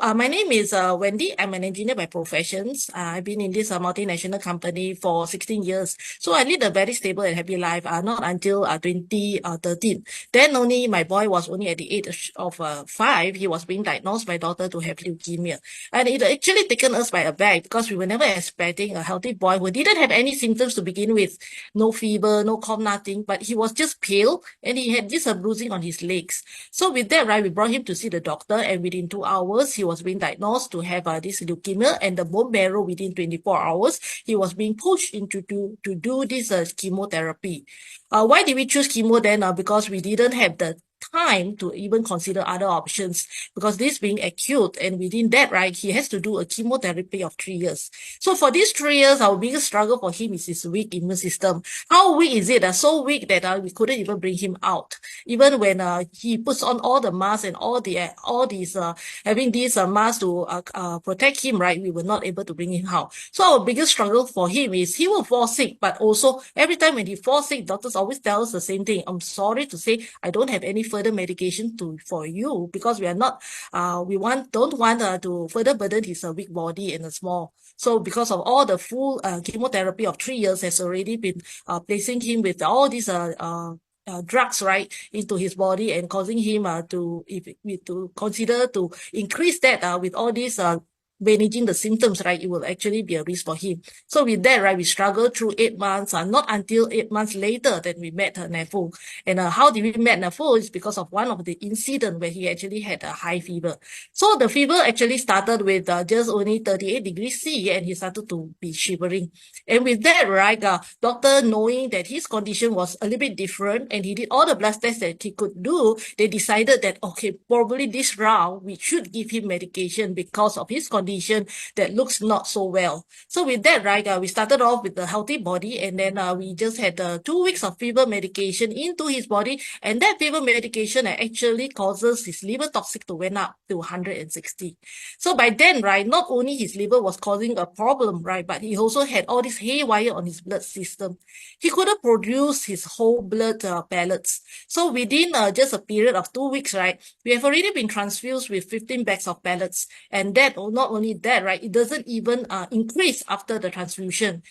My name is Wendy. I'm an engineer by professions. I've been in this multinational company for 16 years. So I lead a very stable and happy life, not until 2013. Then only my boy was only at the age of 5. He was being diagnosed by doctor to have leukemia. And it actually taken us by a bag because we were never expecting a healthy boy who didn't have any symptoms to begin with. No fever, no cough, nothing. But he was just pale and he had this bruising on his legs. So with that, right, we brought him to see the doctor, and within 2 hours, he was being diagnosed to have this leukemia and the bone marrow within 24 hours. He was being pushed into to do this chemotherapy. Why did we choose chemo then? Because we didn't have the time to even consider other options because this being acute, and within that, right, he has to do a chemotherapy of 3 years. So for these 3 years, our biggest struggle for him is his weak immune system. How weak is it? So weak that we couldn't even bring him out. Even when he puts on all the masks and all these having these masks to protect him, right, we were not able to bring him out. So our biggest struggle for him is he will fall sick, but also every time when he falls sick, doctors always tell us the same thing. I'm sorry to say I don't have any further medication for you because we are not don't want to further burden his weak body and a small. So because of all the full chemotherapy of 3 years has already been placing him with all these drugs right into his body and causing him to consider to increase that with all these managing the symptoms, right, it will actually be a risk for him. So with that, right, we struggled through 8 months, not until 8 months later that we met Nefu. And how did we met Nefu is because of one of the incident where he actually had a high fever. So the fever actually started with just only 38 degrees C, and he started to be shivering. And with that, right, doctor knowing that his condition was a little bit different and he did all the blood tests that he could do, they decided that, okay, probably this round we should give him medication because of his condition that looks not so well. So with that, right, we started off with a healthy body, and then we just had 2 weeks of fever medication into his body, and that fever medication actually causes his liver toxic to went up to 160. So by then, right, not only his liver was causing a problem, right, but he also had all this haywire on his blood system. He couldn't produce his whole blood pellets. So within just a period of 2 weeks, right, we have already been transfused with 15 bags of pellets. And that, not only that, right, it doesn't even increase after the transfusion.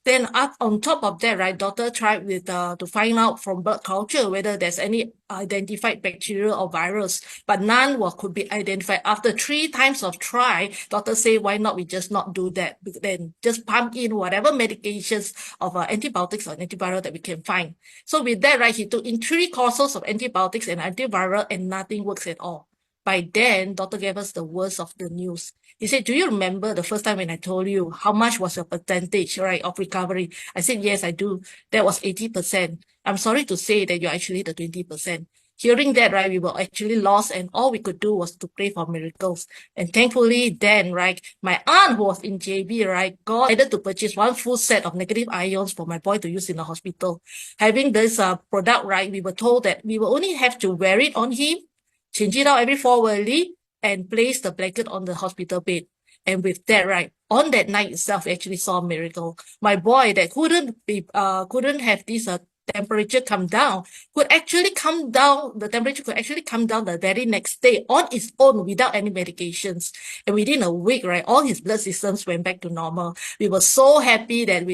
Then up on top of that, right, doctor tried with to find out from blood culture whether there's any identified bacteria or virus, but none could be identified. After 3 times of try, doctor say, why not we just not do that? Then just pump in whatever medications of antibiotics or antiviral that we can find. So with that, right, he took in 3 courses of antibiotics and antiviral, and nothing works at all. By then, doctor gave us the worst of the news. He said, do you remember the first time when I told you how much was your percentage, right, of recovery? I said, yes, I do. That was 80%. I'm sorry to say that you're actually the 20%. Hearing that, right, we were actually lost, and all we could do was to pray for miracles. And thankfully then, right, my aunt who was in JB, right, got decided to purchase one full set of negative ions for my boy to use in the hospital. Having this product, right, we were told that we will only have to wear it on him, change it out every 4 hourly, and place the blanket on the hospital bed. And with that, right, on that night itself, we actually saw a miracle. My boy that couldn't have this temperature come down, the temperature could actually come down the very next day on its own without any medications. And within a week, right, all his blood systems went back to normal. We were so happy that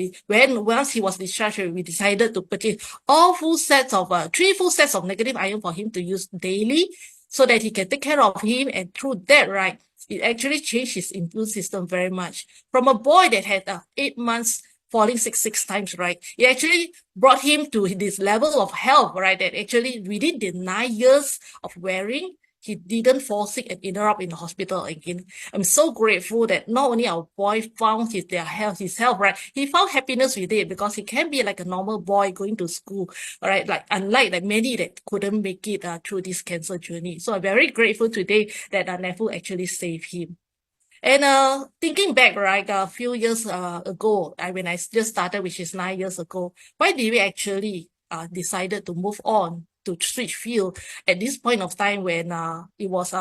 once he was discharged, we decided to purchase 3 full sets of negative ion for him to use daily so that he can take care of him. And through that, right, it actually changed his immune system very much. From a boy that had 8 months falling sick 6 times, right, it actually brought him to this level of health, right, that actually within the 9 years of wearing, he didn't fall sick and ended up in the hospital again. I'm so grateful that not only our boy found his health, right, he found happiness with it because he can be like a normal boy going to school, right, like unlike like many that couldn't make it through this cancer journey. So I'm very grateful today that Nefu actually saved him. And thinking back, right, a few years ago, when I just started, which is 9 years ago, why did we actually decided to move on to switch field at this point of time when it was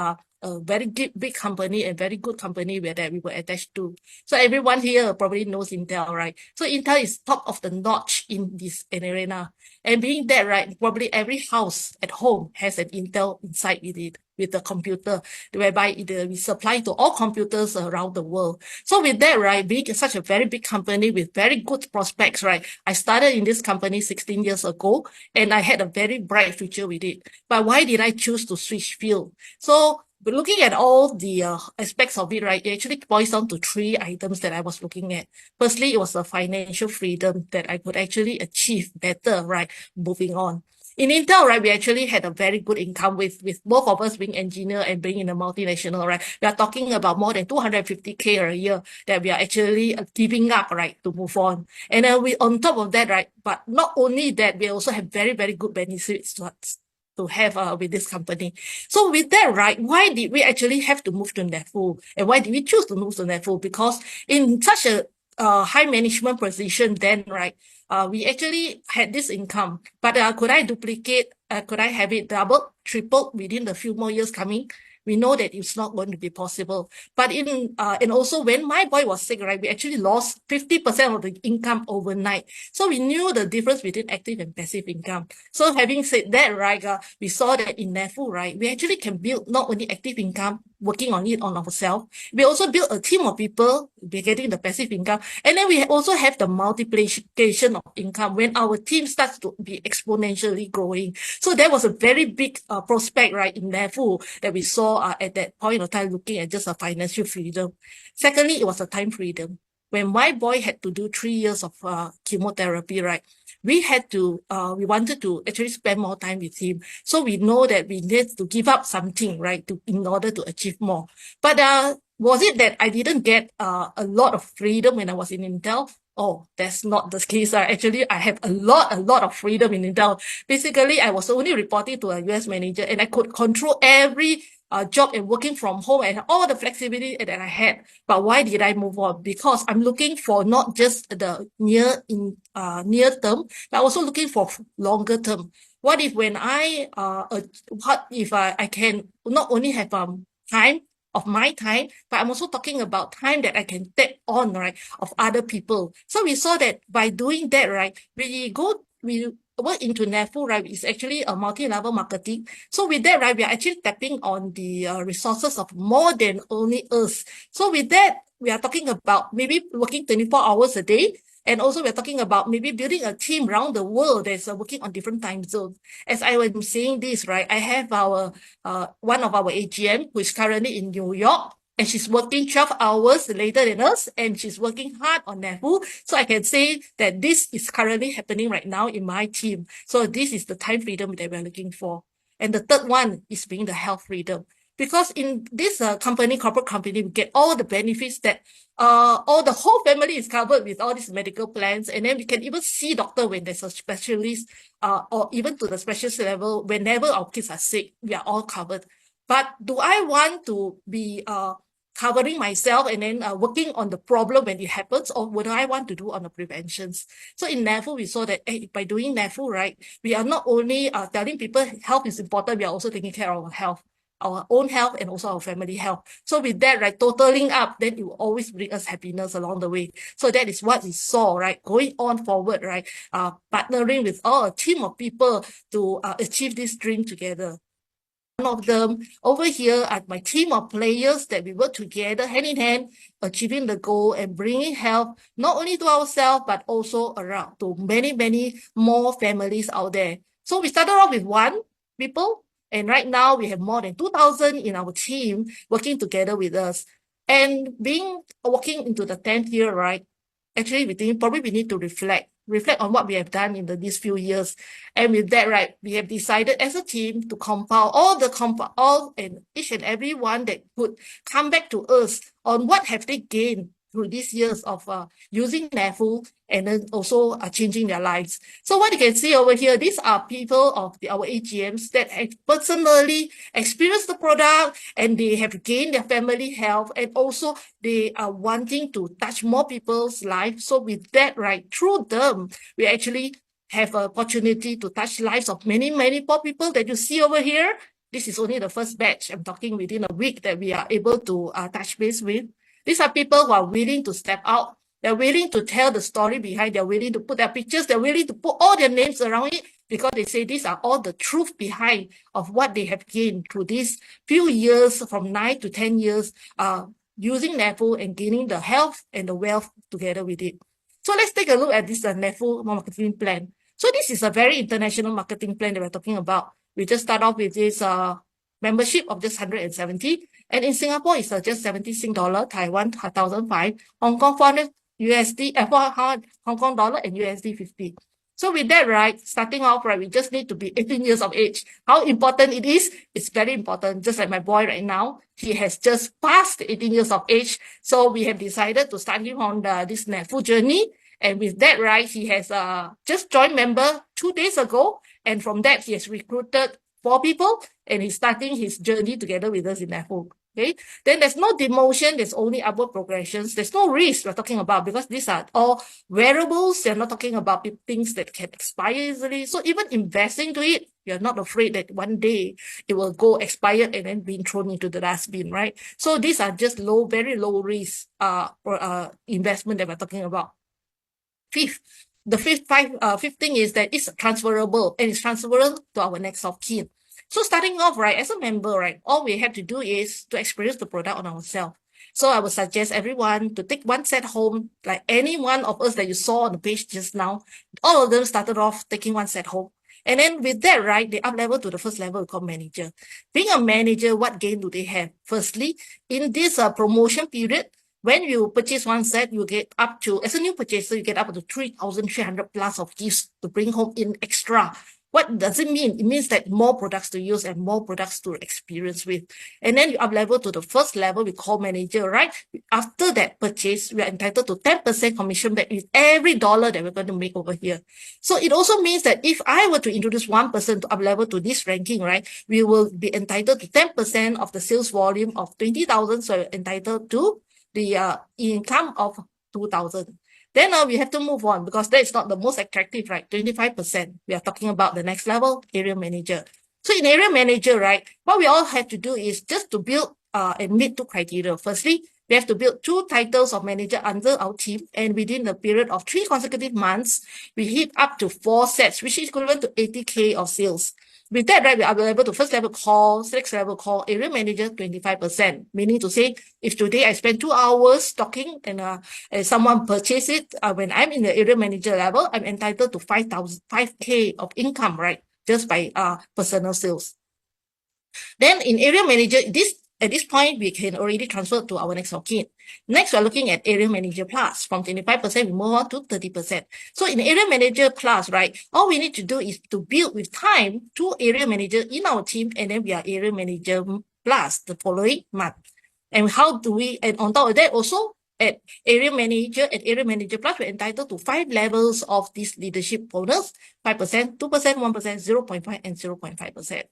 a very big company and very good company that we were attached to. So everyone here probably knows Intel, right? So Intel is top of the notch in this arena. And being that, right, probably every house at home has an Intel inside with it, with the computer, whereby we supply to all computers around the world. So with that, right, being such a very big company with very good prospects, right, I started in this company 16 years ago, and I had a very bright future with it. But why did I choose to switch field? So but looking at all the aspects of it, right, it actually boils down to three items that I was looking at. Firstly, it was the financial freedom that I could actually achieve better, right, moving on. In Intel, right, we actually had a very good income with both of us being engineer and being in a multinational, right? We are talking about more than 250K a year that we are actually giving up, right, to move on. And then on top of that, right, but not only that, we also have very, very good benefits to have with this company. So with that, right, why did we actually have to move to NetFull? And why did we choose to move to NetFull? Because in such a high management position then, right, we actually had this income. But could I duplicate, could I have it doubled, tripled within the few more years coming? We know that it's not going to be possible. But and also when my boy was sick, right, we actually lost 50% of the income overnight. So we knew the difference between active and passive income. So having said that, right, we saw that in NetFull, right, we actually can build not only active income, working on it on ourselves. We also build a team of people, we're getting the passive income. And then we also have the multiplication of income when our team starts to be exponentially growing. So that was a very big prospect, right, in NetFull that we saw at that point of time, looking at just a financial freedom. Secondly, it was a time freedom. When my boy had to do 3 years of chemotherapy, right, we wanted to actually spend more time with him. So we know that we need to give up something, right, in order to achieve more. But was it that I didn't get a lot of freedom when I was in Intel? Oh, that's not the case. Actually, I have a lot of freedom in Intel. Basically, I was only reporting to a US manager, and I could control every job and working from home and all the flexibility that I had. But why did I move on? Because I'm looking for not just the near term, but also looking for longer term. What if when what if I can not only have time of my time, but I'm also talking about time that I can take on, right, of other people. So we saw that by doing that, right, we work into NetFull, right, it's actually a multi-level marketing. So with that, right, we are actually tapping on the resources of more than only us. So with that, we are talking about maybe working 24 hours a day. And also we're talking about maybe building a team around the world that's working on different time zones. As I was saying this, right, I have one of our AGM who is currently in New York, and she's working 12 hours later than us, and she's working hard on NetFull. So I can say that this is currently happening right now in my team. So this is the time freedom that we're looking for. And the third one is being the health freedom. Because in this corporate company, we get all the benefits that all the whole family is covered with all these medical plans, and then we can even see doctor when there's a specialist, or even to the specialist level, whenever our kids are sick, we are all covered. But do I want to be covering myself and then working on the problem when it happens, or what do I want to do on the preventions? So in NetFull, we saw that by doing NetFull, right, we are not only telling people health is important, we are also taking care of our own health and also our family health. So with that, right, totaling up, then it will always bring us happiness along the way. So that is what we saw, right, going on forward, right, partnering with all a team of people to achieve this dream together. One of them over here are my team of players that we work together hand in hand, achieving the goal and bringing health not only to ourselves, but also around to many, many more families out there. So we started off with one people, and right now we have more than 2,000 in our team working together with us. And walking into the 10th year, right, actually we think probably we need to reflect on what we have done in these few years. And with that, right, we have decided as a team to compile all and each and every one that could come back to us on what have they gained through these years of using NetFull and then also changing their lives. So what you can see over here, these are people of our AGMs that have personally experienced the product, and they have gained their family health, and also they are wanting to touch more people's lives. So with that, right, through them, we actually have an opportunity to touch lives of many, many poor people that you see over here. This is only the first batch. I'm talking within a week that we are able to touch base with. These are people who are willing to step out. They're willing to tell the story behind. They're willing to put their pictures. They're willing to put all their names around it because they say these are all the truth behind of what they have gained through these few years, from 9 to 10 years, using NAFO and gaining the health and the wealth together with it. So let's take a look at this NAFO marketing plan. So this is a very international marketing plan that we're talking about. We just start off with this membership of just 170. And in Singapore, it's just 70 Sing dollar, Taiwan 1,005, Hong Kong 400 USD, 400 Hong Kong dollar and USD 50. So with that, right, starting off, right, we just need to be 18 years of age. How important it is? It's very important. Just like my boy right now, he has just passed 18 years of age. So we have decided to start him on this NAFO journey. And with that, right, he has just joined member 2 days ago. And from that, he has recruited 4 people and he's starting his journey together with us in NAFO. Okay, then there's no demotion, there's only upward progressions, there's no risk we're talking about because these are all variables. They're not talking about things that can expire easily. So even investing to it, you're not afraid that one day it will go expired and then being thrown into the dustbin, right? So these are just low, very low risk investment that we're talking about. Fifth thing is that it's transferable and it's transferable to our next of kin. So starting off, right, as a member, right, all we have to do is to experience the product on ourselves. So I would suggest everyone to take one set home, like any one of us that you saw on the page just now. All of them started off taking one set home. And then with that, right, they up level to the first level called manager. Being a manager, what gain do they have? Firstly, in this promotion period, when you purchase one set, you get up to, as a new purchaser, you get up to 3,300 plus of gifts to bring home in extra. What does it mean? It means that more products to use and more products to experience with. And then you up level to the first level, we call manager, right? After that purchase, we are entitled to 10% commission back with every dollar that we're going to make over here. So it also means that if I were to introduce one person to up level to this ranking, right, we will be entitled to 10% of the sales volume of 20,000. So we're entitled to the income of 2,000. Then we have to move on because that is not the most attractive, right? 25%. We are talking about the next level, area manager. So in area manager, right, what we all have to do is just to build and meet 2 criteria. Firstly, we have to build 2 titles of manager under our team, and within the period of 3 consecutive months, we hit up to 4 sets, which is equivalent to 80K of sales. With that, right, we are able to first level call, next level call, area manager 25%. Meaning to say, if today I spend 2 hours talking and someone purchase it, when I'm in the area manager level, I'm entitled to 5K of income, right? Just by personal sales. Then in area manager, at this point, we can already transfer to our next of kin. Next, we're looking at area manager plus. From 25%, we move on to 30%. So in area manager plus, right, all we need to do is to build with time 2 area manager in our team, and then we are area manager plus the following month. And how do we, and on top of that also, at area manager plus, we're entitled to 5 levels of this leadership bonus, 5%, 2%, 1%, 0.5, and 0.5%.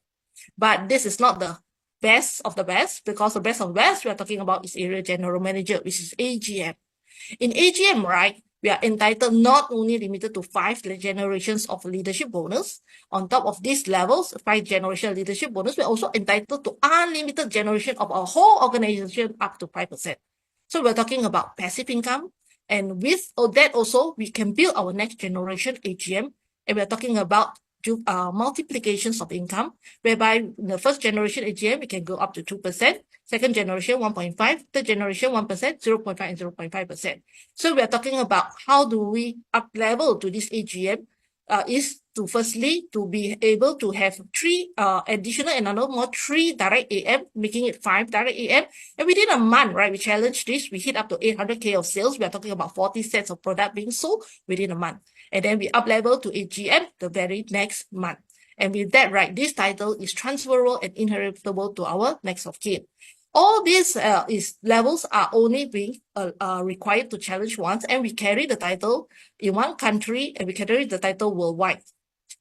But this is not the best of the best, because the best of the best we are talking about is area general manager, which is AGM. In AGM, right, we are entitled not only limited to 5 generations of leadership bonus. On top of these levels, 5 generation leadership bonus, we're also entitled to unlimited generation of our whole organization up to 5%. So we're talking about passive income. And with that also, we can build our next generation AGM. And we're talking about multiplications of income, whereby in the first generation AGM, we can go up to 2%, second generation 1.5, third generation 1%, 0.5, and 0.5%. So we are talking about how do we up level to this AGM is to firstly to be able to have 3 additional and another more 3 direct AM, making it 5 direct AM. And within a month, right, we challenge this, we hit up to 800K of sales. We are talking about 40 sets of product being sold within a month. And then we up level to AGM the very next month. And with that, right, this title is transferable and inheritable to our next of kin. All these levels are only being required to challenge once, and we carry the title in one country and we carry the title worldwide.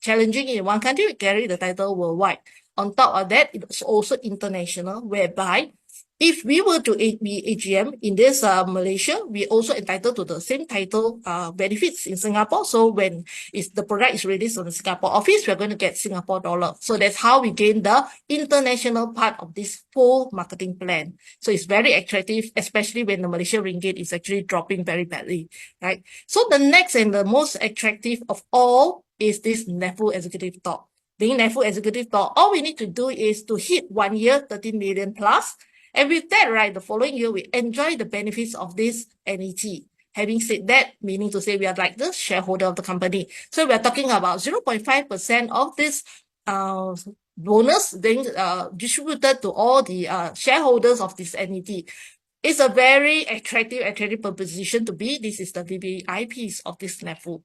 Challenging in one country, we carry the title worldwide. On top of that, it's also international, whereby If we were to be AGM in this Malaysia, we also entitled to the same title benefits in Singapore. So when the product is released on the Singapore office, we're going to get Singapore dollar. So that's how we gain the international part of this full marketing plan. So it's very attractive, especially when the Malaysian ringgit is actually dropping very badly, right? So the next and the most attractive of all is this NEFU Executive Talk. Being NEFU Executive Talk, all we need to do is to hit 1 year, 13 million plus. And with that, right, the following year, we enjoy the benefits of this NET. Having said that, meaning to say we are like the shareholder of the company. So we are talking about 0.5% of this bonus being distributed to all the shareholders of this NET. It's a very attractive proposition to be. This is the VVIPs of this level.